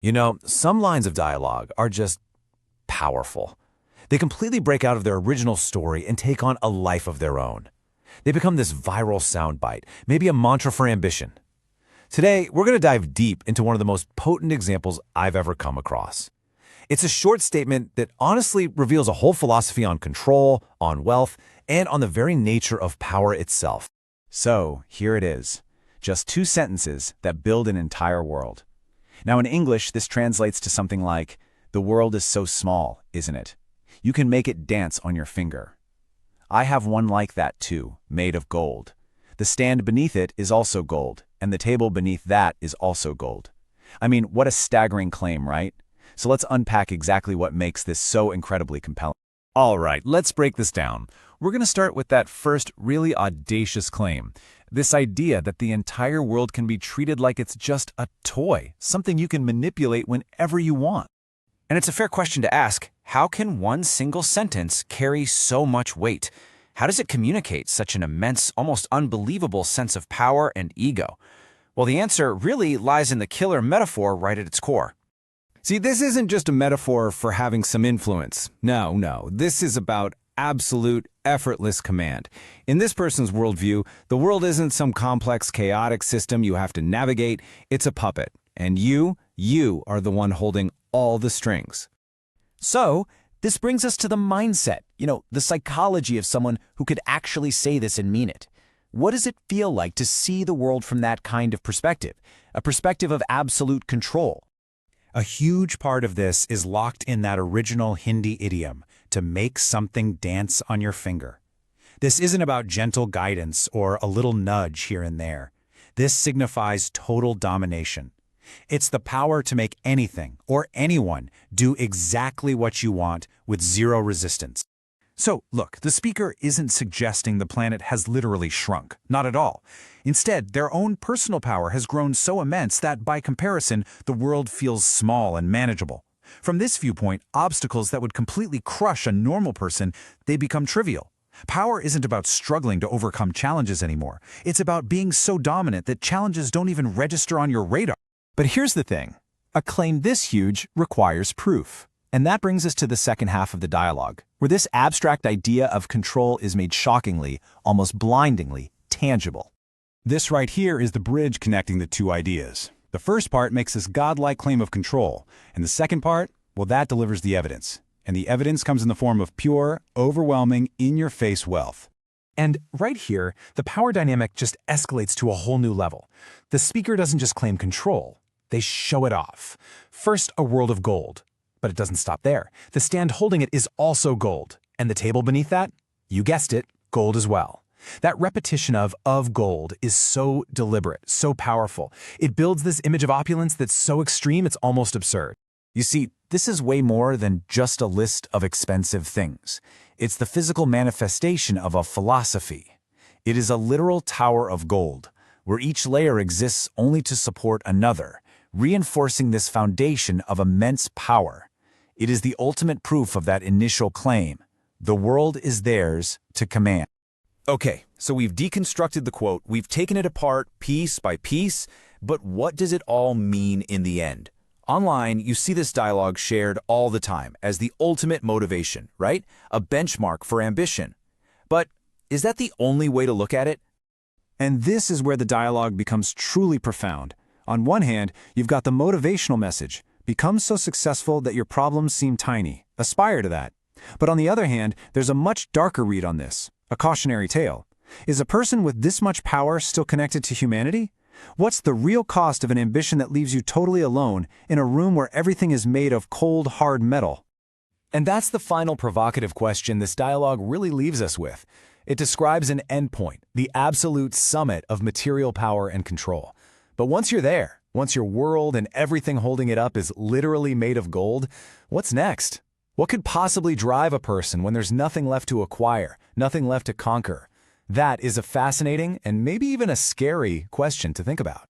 You know, some lines of dialogue are just powerful. They completely break out of their original story and take on a life of their own. They become this viral soundbite, maybe a mantra for ambition. Today, we're going to dive deep into one of the most potent examples I've ever come across. It's a short statement that honestly reveals a whole philosophy on control, on wealth, and on the very nature of power itself. So, here it is. Just 2 sentences that build an entire world. Now, in English, this translates to something like, "The world is so small, isn't it? You can make it dance on your finger." I have one like that too, made of gold. The stand beneath it is also gold, and the table beneath that is also gold. I mean, what a staggering claim, right? So let's unpack exactly what makes this so incredibly compelling. All right, let's break this down. We're going to start with that first really audacious claim. This idea that the entire world can be treated like it's just a toy, something you can manipulate whenever you want. And it's a fair question to ask, how can one single sentence carry so much weight? How does it communicate such an immense, almost unbelievable sense of power and ego? Well, the answer really lies in the killer metaphor right at its core. See, this isn't just a metaphor for having some influence. No, this is about absolute, effortless command. In this person's worldview, the world isn't some complex, chaotic system you have to navigate. It's a puppet. And you are the one holding all the strings. So, this brings us to the mindset, the psychology of someone who could actually say this and mean it. What does it feel like to see the world from that kind of perspective? A perspective of absolute control. A huge part of this is locked in that original Hindi idiom, to make something dance on your finger. This isn't about gentle guidance or a little nudge here and there. This signifies total domination. It's the power to make anything or anyone do exactly what you want with zero resistance. So, look, the speaker isn't suggesting the planet has literally shrunk. Not at all. Instead, their own personal power has grown so immense that, by comparison, the world feels small and manageable. From this viewpoint, obstacles that would completely crush a normal person, they become trivial. Power isn't about struggling to overcome challenges anymore. It's about being so dominant that challenges don't even register on your radar. But here's the thing. A claim this huge requires proof. And that brings us to the second half of the dialogue, where this abstract idea of control is made shockingly, almost blindingly, tangible. This right here is the bridge connecting the 2 ideas. The first part makes this godlike claim of control, and the second part, well, that delivers the evidence. And the evidence comes in the form of pure, overwhelming, in-your-face wealth. And right here, the power dynamic just escalates to a whole new level. The speaker doesn't just claim control, they show it off. First, a world of gold. But it doesn't stop there. The stand holding it is also gold. And the table beneath that? You guessed it, gold as well. That repetition of gold is so deliberate, so powerful. It builds this image of opulence that's so extreme it's almost absurd. You see, this is way more than just a list of expensive things. It's the physical manifestation of a philosophy. It is a literal tower of gold, where each layer exists only to support another, reinforcing this foundation of immense power. It is the ultimate proof of that initial claim. The world is theirs to command. Okay, so we've deconstructed the quote, we've taken it apart piece by piece, but what does it all mean in the end? Online, you see this dialogue shared all the time as the ultimate motivation, right? A benchmark for ambition. But is that the only way to look at it? And this is where the dialogue becomes truly profound. On one hand, you've got the motivational message. Become so successful that your problems seem tiny. Aspire to that. But on the other hand, there's a much darker read on this, a cautionary tale. Is a person with this much power still connected to humanity? What's the real cost of an ambition that leaves you totally alone in a room where everything is made of cold, hard metal? And that's the final provocative question this dialogue really leaves us with. It describes an endpoint, the absolute summit of material power and control. But once you're there, once your world and everything holding it up is literally made of gold, what's next? What could possibly drive a person when there's nothing left to acquire, nothing left to conquer? That is a fascinating and maybe even a scary question to think about.